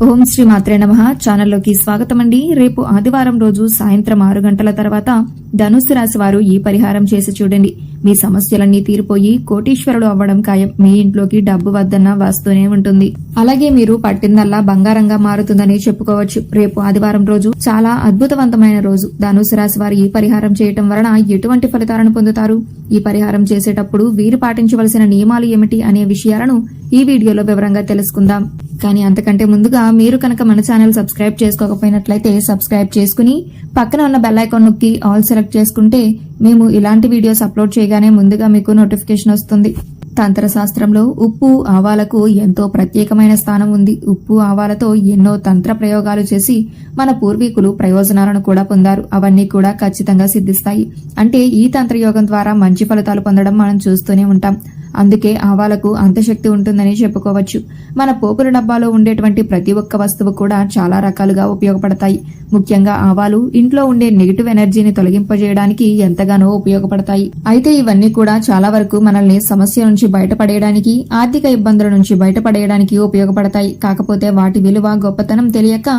ఓం శ్రీ మాత్రే నమః. ఛానల్లోకి స్వాగతం అండి. రేపు ఆదివారం రోజు సాయంత్రం 6 గంటల తర్వాత ధనుస్సు రాశి వారు ఈ పరిహారం చేసి చూడండి. మీ సమస్యలన్నీ తీరిపోయి కోటీశ్వరుడు అవ్వడం ఖాయం. మీ ఇంట్లోకి డబ్బు వద్దన్న వస్తూనే ఉంటుంది. అలాగే మీరు పట్టిందల్లా బంగారంగా మారుతుందని చెప్పుకోవచ్చు. రేపు ఆదివారం రోజు చాలా అద్భుతవంతమైన రోజు. ధనుస్సు రాశి వారు ఈ పరిహారం చేయటం వలన ఎటువంటి ఫలితాలను పొందుతారు, ఈ పరిహారం చేసేటప్పుడు వీరు పాటించవలసిన నియమాలు ఏమిటి అనే విషయాలను ఈ వీడియోలో వివరంగా తెలుసుకుందాం. కానీ అంతకంటే ముందుగా మీరు కనుక మన ఛానల్ సబ్స్క్రైబ్ చేసుకోకపోయినట్లయితే సబ్స్క్రైబ్ చేసుకుని పక్కన ఉన్న బెల్ ఐకాన్ నొక్కి ఆల్ సెలెక్ట్ చేసుకుంటే మేము ఇలాంటి వీడియోస్ అప్లోడ్ చేయగానే ముందుగా మీకు నోటిఫికేషన్ వస్తుంది. తంత్ర శాస్త్రంలో ఉప్పు ఆవాలకు ఎంతో ప్రత్యేకమైన స్థానం ఉంది. ఉప్పు ఆవాలతో ఎన్నో తంత్ర ప్రయోగాలు చేసి మన పూర్వీకులు ప్రయోజనాలను కూడా పొందారు. అవన్నీ కూడా ఖచ్చితంగా సిద్ధిస్తాయి. అంటే ఈ తంత్రయోగం ద్వారా మంచి ఫలితాలు పొందడం మనం చూస్తూనే ఉంటాం. అందుకే ఆవాలకు అంత శక్తి ఉంటుందని చెప్పుకోవచ్చు. మన పోపుల డబ్బాలో ఉండేటువంటి ప్రతి ఒక్క వస్తువు కూడా చాలా రకాలుగా ఉపయోగపడతాయి. ముఖ్యంగా ఆవాలు ఇంట్లో ఉండే నెగిటివ్ ఎనర్జీని తొలగింపజేయడానికి ఎంతగానో ఉపయోగపడతాయి. అయితే ఇవన్నీ కూడా చాలా వరకు మనల్ని సమస్య నుంచి బయటపడేయడానికి, ఆర్థిక ఇబ్బందుల నుంచి బయటపడేయడానికి ఉపయోగపడతాయి. కాకపోతే వాటి విలువ గొప్పతనం తెలియక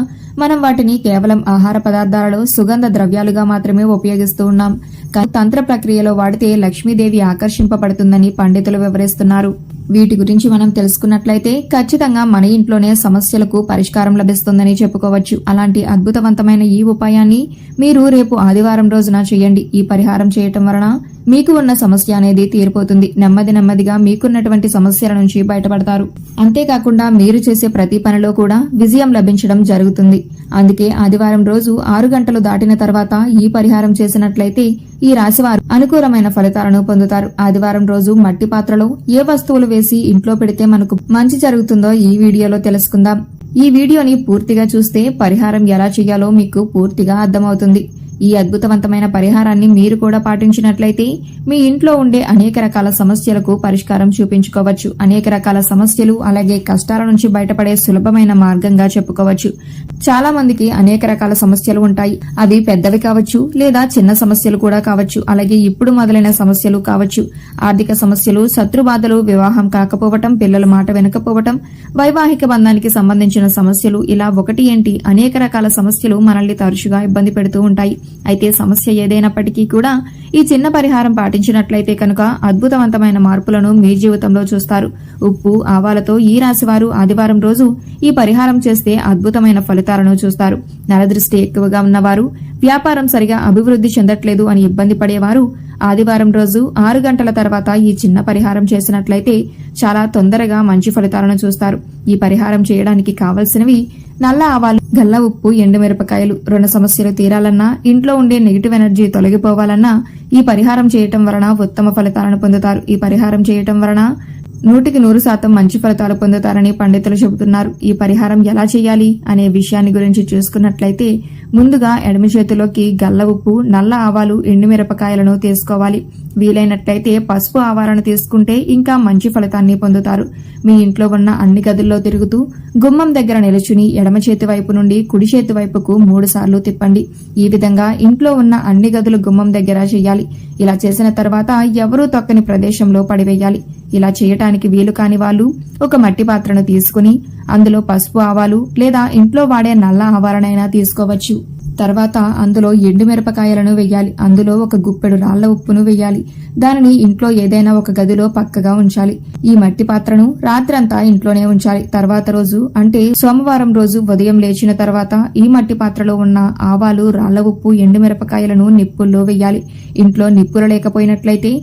మనం వాటిని కేవలం ఆహార పదార్థాలలో సుగంధ ద్రవ్యాలుగా మాత్రమే ఉపయోగిస్తూ ఉన్నాం. తంత్ర ప్రక్రియలో వాడితే లక్ష్మీదేవి ఆకర్షింపబడుతుందని పండితులు వివరిస్తున్నారు. వీటి గురించి మనం తెలుసుకున్నట్లయితే ఖచ్చితంగా మన ఇంట్లోనే సమస్యలకు పరిష్కారం లభిస్తుందని చెప్పుకోవచ్చు. అలాంటి అద్భుతవంతమైన ఈ ఉపాయాన్ని మీరు రేపు ఆదివారం రోజున చేయండి. ఈ పరిహారం చేయటం వలన మీకు ఉన్న సమస్య అనేది తీరిపోతుంది. నెమ్మదిగా మీకున్నటువంటి సమస్యల నుంచి బయటపడతారు. అంతేకాకుండా మీరు చేసే ప్రతి పనిలో కూడా విజయం లభించడం జరుగుతుంది. అందుకే ఆదివారం రోజు 6 గంటలు దాటిన తర్వాత ఈ పరిహారం చేసినట్లయితే ఈ రాశివారు అనుకూలమైన ఫలితాలను పొందుతారు. ఆదివారం రోజు మట్టి పాత్రలో ఏ వస్తువులు వేసి ఇంట్లో పెడితే మనకు మంచి జరుగుతుందో ఈ వీడియోలో తెలుసుకుందాం. ఈ వీడియోని పూర్తిగా చూస్తే పరిహారం ఎలా చేయాలో మీకు పూర్తిగా అర్థమవుతుంది. ఈ అద్భుతవంతమైన పరిహారాన్ని మీరు కూడా పాటించినట్లయితే మీ ఇంట్లో ఉండే అనేక రకాల సమస్యలకు పరిష్కారం చూపించుకోవచ్చు. అనేక రకాల సమస్యలు అలాగే కష్టాల నుంచి బయటపడే సులభమైన మార్గంగా చెప్పుకోవచ్చు. చాలా మందికి అనేక రకాల సమస్యలు ఉంటాయి. అవి పెద్దవి కావచ్చు లేదా చిన్న సమస్యలు కూడా కావచ్చు. అలాగే ఇప్పుడు మొదలైన సమస్యలు కావచ్చు. ఆర్థిక సమస్యలు, శత్రుబాధలు, వివాహం కాకపోవటం, పిల్లల మాట వినకపోవటం, వైవాహిక బంధానికి సంబంధించిన సమస్యలు, ఇలా ఒకటి ఏంటి అనేక రకాల సమస్యలు మనల్ని తరచుగా ఇబ్బంది పెడుతూ ఉంటాయి. అయితే సమస్య ఏదైనప్పటికీ కూడా ఈ చిన్న పరిహారం పాటించినట్లయితే కనుక అద్భుతవంతమైన మార్పులను మీ జీవితంలో చూస్తారు. ఉప్పు ఆవాలతో ఈ రాశివారు ఆదివారం రోజు ఈ పరిహారం చేస్తే అద్భుతమైన ఫలితాలను చూస్తారు. నరదృష్టి ఎక్కువగా ఉన్నవారు, వ్యాపారం సరిగా అభివృద్ధి చెందట్లేదు అని ఇబ్బంది పడేవారు ఆదివారం రోజు 6 గంటల తర్వాత ఈ చిన్న పరిహారం చేసినట్లయితే చాలా తొందరగా మంచి ఫలితాలను చూస్తారు. ఈ పరిహారం చేయడానికి కావలసినవి నల్ల ఆవాలు, గల్ల ఉప్పు, ఎండుమిరపకాయలు. రుణ సమస్యలు తీరాలన్నా, ఇంట్లో ఉండే నెగిటివ్ ఎనర్జీ తొలగిపోవాలన్నా ఈ పరిహారం చేయటం వలన ఉత్తమ ఫలితాలను పొందుతారు. ఈ పరిహారం చేయటం వలన 100% మంచి ఫలితాలు పొందుతారని పండితులు చెబుతున్నారు. ఈ పరిహారం ఎలా చేయాలి అనే విషయాన్ని గురించి చూసుకున్నట్లయితే ముందుగా ఎడమ చేతిలోకి గల్ల ఉప్పు, నల్ల ఆవాలు, ఎండుమిరపకాయలను తీసుకోవాలి. వీలైనట్లయితే పసుపు ఆవాలను తీసుకుంటే ఇంకా మంచి ఫలితాన్ని పొందుతారు. మీ ఇంట్లో ఉన్న అన్ని గదుల్లో తిరుగుతూ గుమ్మం దగ్గర నిలుచుని ఎడమ చేతి వైపు నుండి కుడి చేతి వైపుకు 3 సార్లు తిప్పండి. ఈ విధంగా ఇంట్లో ఉన్న అన్ని గదులు గుమ్మం దగ్గర చేయాలి. ఇలా చేసిన తర్వాత ఎవరూ తొక్కని ప్రదేశంలో పడివేయాలి. ఇలా చేయటానికి వీలు కాని వాళ్ళు ఒక మట్టి పాత్రను తీసుకుని అందులో పసుపు ఆవాలు లేదా ఇంట్లో వాడే నల్ల ఆవాలనైనా తీసుకోవచ్చు. తర్వాత అందులో ఎండుమిరపకాయలను వెయ్యాలి. అందులో ఒక గుప్పెడు రాళ్ల ఉప్పును వెయ్యాలి. దానిని ఇంట్లో ఏదైనా ఒక గదిలో పక్కగా ఉంచాలి. ఈ మట్టి పాత్రను రాత్రంతా ఇంట్లోనే ఉంచాలి. తర్వాత రోజు అంటే సోమవారం రోజు ఉదయం లేచిన తర్వాత ఈ మట్టి పాత్రలో ఉన్న ఆవాలు, రాళ్ల ఉప్పు, ఎండుమిరపకాయలను నిప్పుల్లో వెయ్యాలి. ఇంట్లో నిప్పులు లేకపోయినట్లయితే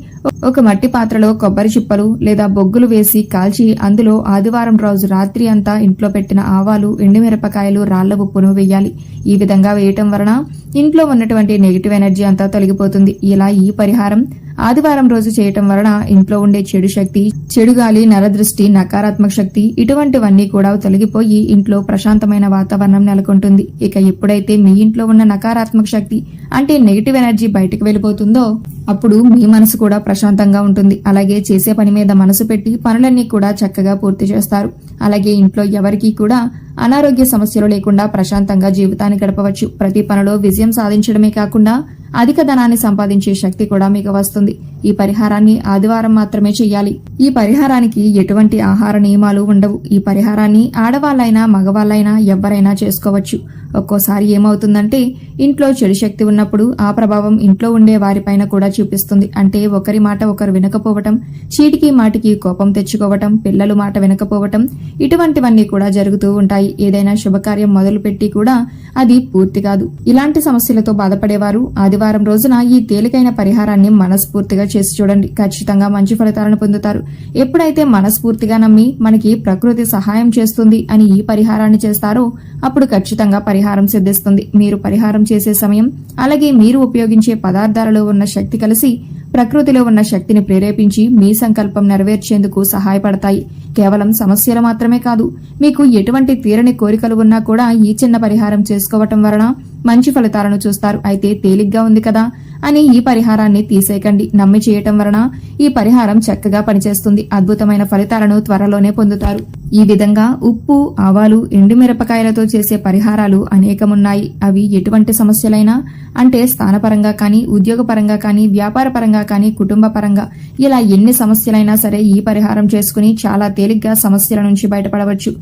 ఒక మట్టి పాత్రలో కొబ్బరి చిప్పలు లేదా బొగ్గులు వేసి కాల్చి అందులో ఆదివారం రోజు రాత్రి అంతా ఇంట్లో పెట్టిన ఆవాలు, ఎండుమిరపకాయలు, రాళ్ల ఉప్పును వెయ్యాలి. ఈ విధంగా వేయటం వలన ఇంట్లో ఉన్నటువంటి నెగిటివ్ ఎనర్జీ అంతా తొలగిపోతుంది. ఇలా ఈ పరిహారం ఆదివారం రోజు చేయటం వలన ఇంట్లో ఉండే చెడు శక్తి, చెడు గాలి, నరదృష్టి, నకారాత్మక శక్తి ఇటువంటివన్నీ కూడా తొలగిపోయి ఇంట్లో ప్రశాంతమైన వాతావరణం నెలకొంటుంది. ఇక ఎప్పుడైతే మీ ఇంట్లో ఉన్న నకారాత్మక శక్తి అంటే నెగిటివ్ ఎనర్జీ బయటకు వెళ్ళిపోతుందో అప్పుడు మీ మనసు కూడా ప్రశాంతంగా ఉంటుంది. అలాగే చేసే పని మీద మనసు పెట్టి పనులన్నీ కూడా చక్కగా పూర్తి చేస్తారు. అలాగే ఇంట్లో ఎవరికీ కూడా అనారోగ్య సమస్యలు లేకుండా ప్రశాంతంగా జీవితాన్ని గడపవచ్చు. ప్రతి పనిలో విజయం సాధించడమే కాకుండా అధిక ధనాన్ని సంపాదించే శక్తి కూడా మీకు వస్తుంది. ఈ పరిహారాన్ని ఆదివారం మాత్రమే చెయ్యాలి. ఈ పరిహారానికి ఎటువంటి ఆహార నియమాలు ఉండవు. ఈ పరిహారాన్ని ఆడవాళ్లైనా మగవాళ్లైనా ఎవ్వరైనా చేసుకోవచ్చు. ఒక్కోసారి ఏమవుతుందంటే ఇంట్లో చెడు శక్తి ఉన్నప్పుడు ఆ ప్రభావం ఇంట్లో ఉండే వారిపైన కూడా చూపిస్తుంది. అంటే ఒకరి మాట ఒకరు వినకపోవటం, చీటికి మాటికి కోపం తెచ్చుకోవటం, పిల్లలు మాట వినకపోవటం, ఇటువంటివన్నీ కూడా జరుగుతూ ఉంటాయి. ఏదైనా శుభకార్యం మొదలుపెట్టి కూడా అది పూర్తి కాదు. ఇలాంటి సమస్యలతో బాధపడేవారు ఆదివారం రోజున ఈ తేలికైన పరిహారాన్ని మనస్ఫూర్తిగా చేసి చూడండి. ఖచ్చితంగా మంచి ఫలితాలను పొందుతారు. ఎప్పుడైతే మనస్ఫూర్తిగా నమ్మి మనకి ప్రకృతి సహాయం చేస్తుంది అని ఈ పరిహారాన్ని చేస్తారో అప్పుడు ఖచ్చితంగా పరిహారం సిద్ధిస్తుంది. మీరు పరిహారం చేసే సమయం అలాగే మీరు ఉపయోగించే పదార్థాలలో ఉన్న శక్తి కలిసి ప్రకృతిలో ఉన్న శక్తిని ప్రేరేపించి మీ సంకల్పం నెరవేర్చేందుకు సహాయపడతాయి. కేవలం సమస్యలు మాత్రమే కాదు, మీకు ఎటువంటి తీరని కోరికలు ఉన్నా కూడా ఈ చిన్న పరిహారం చేసుకోవటం వలన మంచి ఫలితాలను చూస్తారు. అయితే తేలిగ్గా ఉంది కదా అని ఈ పరిహారాన్ని తీసేయకండి. నమ్మి చేయటం వలన ఈ పరిహారం చక్కగా పనిచేస్తుంది. అద్భుతమైన ఫలితాలను త్వరలోనే పొందుతారు. ఈ విధంగా ఉప్పు, ఆవాలు, ఎండుమిరపకాయలతో చేసే పరిహారాలు అనేకమున్నాయి. అవి ఎటువంటి సమస్యలైనా, అంటే స్థానపరంగా కానీ, ఉద్యోగపరంగా కానీ, వ్యాపార పరంగా కానీ, కుటుంబ పరంగా ఇలా ఎన్ని సమస్యలైనా సరే ఈ పరిహారం చేసుకుని చాలా తేలిగ్గా సమస్యల నుంచి బయటపడవచ్చు.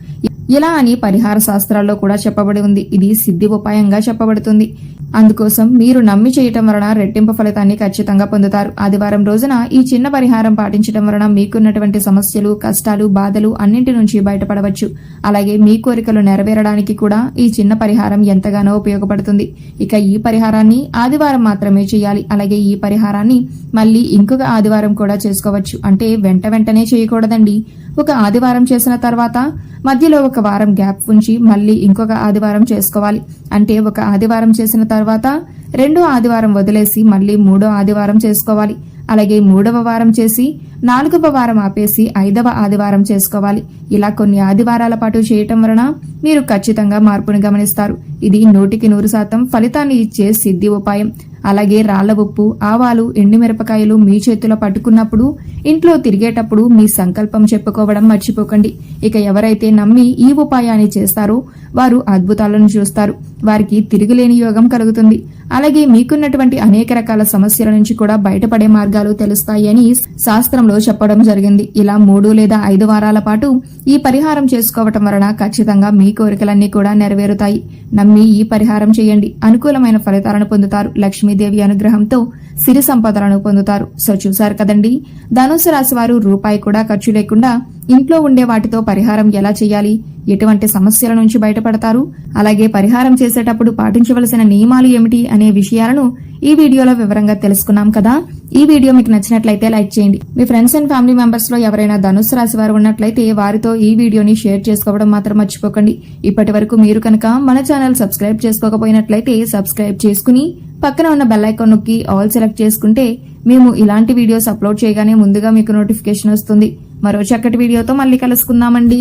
ఇలా అని పరిహార శాస్త్రాల్లో కూడా చెప్పబడి ఉంది. ఇది సిద్ధి ఉపాయంగా చెప్పబడుతుంది. అందుకోసం మీరు నమ్మి చేయటం వలన రెట్టింపు ఫలితాన్ని ఖచ్చితంగా పొందుతారు. ఆదివారం రోజున ఈ చిన్న పరిహారం పాటించడం వలన మీకున్నటువంటి సమస్యలు, కష్టాలు, బాధలు అన్నింటి నుంచి బయటపడవచ్చు. అలాగే మీ కోరికలు నెరవేరడానికి కూడా ఈ చిన్న పరిహారం ఎంతగానో ఉపయోగపడుతుంది. ఇక ఈ పరిహారాన్ని ఆదివారం మాత్రమే చేయాలి. అలాగే ఈ పరిహారాన్ని మళ్ళీ ఇంకొక ఆదివారం కూడా చేసుకోవచ్చు. అంటే వెంటనే చేయకూడదండి. ఒక ఆదివారం చేసిన తర్వాత మధ్యలో ఒక వారం గ్యాప్ ఉంచి మళ్ళీ ఇంకొక ఆదివారం చేసుకోవాలి. అంటే ఒక ఆదివారం చేసిన తర్వాత రెండో ఆదివారం వదిలేసి మళ్ళీ మూడో ఆదివారం చేసుకోవాలి. అలాగే 3వ వారం చేసి 4వ వారం ఆపేసి 5వ ఆదివారం చేసుకోవాలి. ఇలా కొన్ని ఆదివారాల పాటు చేయటం వలన మీరు ఖచ్చితంగా మార్పుని గమనిస్తారు. ఇది 100% ఫలితాన్ని ఇచ్చే సిద్ధి ఉపాయం. అలాగే రాళ్ల ఉప్పు, ఆవాలు, ఎండుమిరపకాయలు మీ చేతిలో పట్టుకున్నప్పుడు ఇంట్లో తిరిగేటప్పుడు మీ సంకల్పం చెప్పుకోవడం మర్చిపోకండి. ఇక ఎవరైతే నమ్మి ఈ ఉపాయాన్ని చేస్తారో వారు అద్భుతాలను చూస్తారు. వారికి తిరుగులేని యోగం కలుగుతుంది. అలాగే మీకున్నటువంటి అనేక రకాల సమస్యల నుంచి కూడా బయటపడే మార్గాలు తెలుస్తాయి అని శాస్త్రంలో చెప్పడం జరిగింది. ఇలా 3 లేదా 5 వారాల పాటు ఈ పరిహారం చేసుకోవటం వలన ఖచ్చితంగా మీ కోరికలన్నీ కూడా నెరవేరుతాయి. నమ్మి ఈ పరిహారం చేయండి. అనుకూలమైన ఫలితాలను పొందుతారు. లక్ష్మీదేవి అనుగ్రహంతో సిరి సంపదలను పొందుతారు. సో చూశారు కదండి, ధనుసు రాశి వారు రూపాయి కూడా ఖర్చు లేకుండా ఇంట్లో ఉండే వాటితో పరిహారం ఎలా చేయాలి, ఎటువంటి సమస్యల నుంచి బయటపడతారు, అలాగే పరిహారం చేసేటప్పుడు పాటించవలసిన నియమాలు ఏమిటి అనే విషయాలను ఈ వీడియోలో వివరంగా తెలుసుకున్నాం కదా. ఈ వీడియో మీకు నచ్చినట్లయితే లైక్ చేయండి. మీ ఫ్రెండ్స్ అండ్ ఫ్యామిలీ మెంబర్స్ లో ఎవరైనా ధనుసు రాశి వారు ఉన్నట్లయితే వారితో ఈ వీడియోని షేర్ చేసుకోవడం మాత్రం మర్చిపోకండి. ఇప్పటి వరకు మీరు కనుక మన ఛానల్ సబ్స్క్రైబ్ చేసుకోకపోయినట్లయితే సబ్స్క్రైబ్ చేసుకుని పక్కన ఉన్న బెల్ ఐకాన్ నొక్కి ఆల్ సెలెక్ట్ చేసుకుంటే మేము ఇలాంటి వీడియోస్ అప్లోడ్ చేయగానే ముందుగా మీకు నోటిఫికేషన్ వస్తుంది. మరో చక్కటి వీడియోతో మళ్ళీ కలుసుకుందామండి.